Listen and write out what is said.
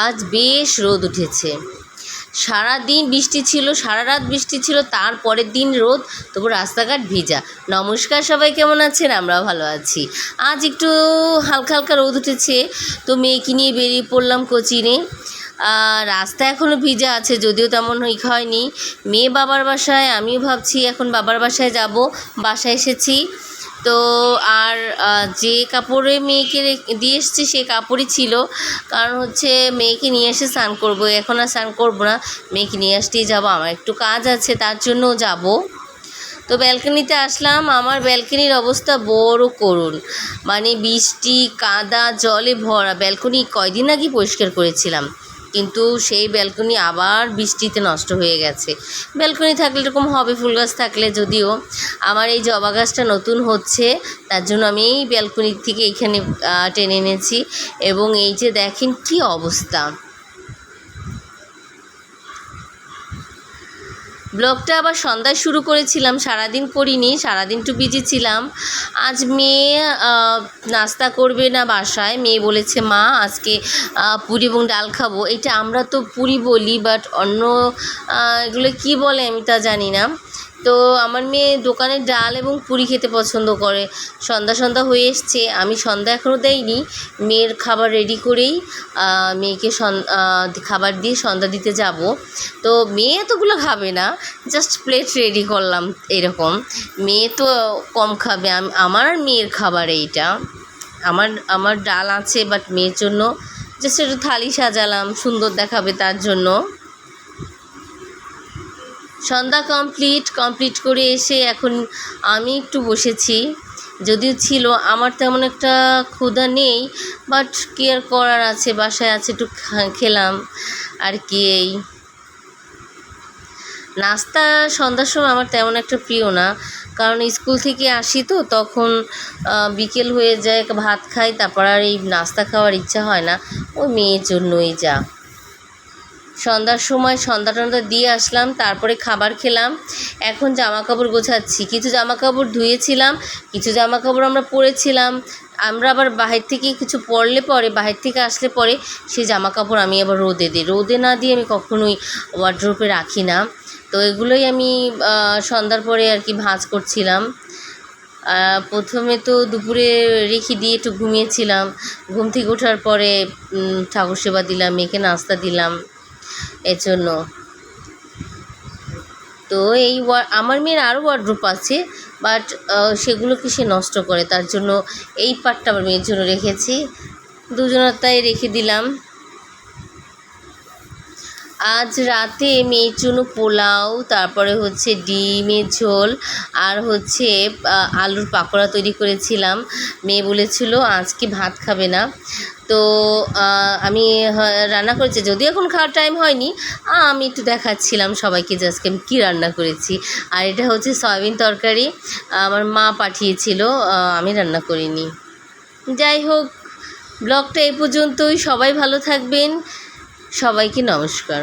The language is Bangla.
আজ বেশ রোদ উঠেছে। সারাদিন বৃষ্টি ছিল, সারা রাত বৃষ্টি ছিল, তারপরের দিন রোদ, তবু রাস্তাঘাট ভিজা। নমস্কার, সবাই কেমন আছেন? আমরাও ভালো আছি। আজ একটু হালকা হালকা রোদ উঠেছে, তো মেয়েকে নিয়ে বেরিয়ে পড়লাম কোচিংয়ে। রাস্তা এখনও ভিজা আছে, যদিও তেমন হয়নি। মেয়ে বাবার বাসায়, আমিও ভাবছি এখন বাবার বাসায় যাব। বাসায় এসেছি তো আর যে কাপড়ে মেয়েকে দিয়ে এসেছি সে কাপড়ই ছিল, কারণ হচ্ছে মেয়েকে নিয়ে এসে স্নান করবো। এখন আর স্নান করবো না, মেয়েকে নিয়ে আসতেই যাবো, আমার একটু কাজ আছে তার জন্য যাব। তো ব্যালকনিতে আসলাম। আমার ব্যালকনির অবস্থা বড় করুণ, মানে বৃষ্টি কাদা জলে ভরা। ব্যালকনি কয়দিন আগে পরিষ্কার করেছিলাম, কিন্তু সেই ব্যালকনি আবার বৃষ্টিতে নষ্ট হয়ে গেছে। ব্যালকনি থাকলে এরকম হবে, ফুল গাছ থাকলে। যদিও আমার এই জবা গাছটা নতুন হচ্ছে, তার জন্য আমি এই ব্যালকনির থেকে এইখানে টেনে এনেছি। এবং এই যে দেখেন কি অবস্থা। ব্লগটা আবার সন্ধ্যায় শুরু করেছিলাম, সারাদিন করিনি, সারাদিন একটু বিজি ছিলাম। আজ মেয়ে নাস্তা করবে না বাসায়। মেয়ে বলেছে মা আজকে পুরি এবং ডাল খাবো। এটা আমরা তো পুরি বলি, বাট অন্য এগুলো কি বলে আমি তা জানি না। তো আমার মেয়ে দোকানের ডাল এবং পুরি খেতে পছন্দ করে। সন্ধ্যা হয়ে এসছে, আমি সন্ধ্যা এখনও দেইনি। মেয়ের খাবার রেডি করেই মেয়েকে খাবার দিয়ে সন্ধ্যা দিতে যাব। তো মেয়ে এতগুলো খাবে না, জাস্ট প্লেট রেডি করলাম এরকম। মেয়ে তো কম খাবে, আমার আর মেয়ের খাবার এইটা। আমার ডাল আছে, বাট মেয়ের জন্য জাস্ট একটু থালি সাজালাম, সুন্দর দেখাবে তার জন্য। সন্ধ্যা কমপ্লিট করে এসে এখন আমি একটু বসেছি। যদিও ছিল আমার তেমন একটা ক্ষুধা নেই, বাট কি আর করার আছে, বাসায় আছে, একটু খেলাম আর কি। এই নাস্তা সন্ধ্যার সময় আমার তেমন একটা প্রিয় না, কারণ স্কুল থেকে আসি তো তখন বিকেল হয়ে যায়, ভাত খাই, তারপর আর এই নাস্তা খাওয়ার ইচ্ছা হয় না। ওই মেয়ের জন্যই যা। সন্ধ্যার সময় সন্ধ্যা দিয়ে আসলাম, তারপরে খাবার খেলাম। এখন জামা কাপড় গোছাচ্ছি। কিছু জামা কাপড় ধুয়েছিলাম, কিছু জামা কাপড় আমরা পরেছিলাম। আমরা আবার বাহির থেকে কিছু বাহির থেকে আসলে পরে সেই জামা কাপড় আমি আবার রোদে দিই। রোদে না দিয়ে আমি কখনোই ওয়ার্ড্রোবে রাখি না। তো এগুলোই আমি সন্ধ্যার পরে আর কি ভাঁজ করছিলাম। প্রথমে তো দুপুরে রেখে দিয়ে একটু ঘুমিয়েছিলাম। ঘুম থেকে ওঠার পরে ঠাকুর সেবা দিলাম, মেয়েকে নাস্তা দিলাম, এর জন্য। তো এই আমার মেয়ের আরও ওয়ার্ড্রোব আছে, বাট সেগুলোকে সে নষ্ট করে, তার জন্য এই পার্টটা আমার মেয়ের জন্য রেখেছি। দুজনের তাই রেখে দিলাম। আজ রাতে মেয়ের জন্য পোলাও, তারপরে হচ্ছে ডিমের ঝোল, আর হচ্ছে আলুর পাকোড়া তৈরি করেছিলাম। মেয়ে বলেছিল আজকে ভাত খাবে না, তো আমি রান্না করেছি। যদিও এখন খাওয়ার টাইম হয়নি, আমি একটু দেখাচ্ছিলাম সবাইকে যে আজকে আমি কী রান্না করেছি। আর এটা হচ্ছে সয়াবিন তরকারি, আমার মা পাঠিয়েছিল, আমি রান্না করিনি। যাই হোক, ব্লগটা এই পর্যন্তই। সবাই ভালো থাকবেন, সবাইকে নমস্কার।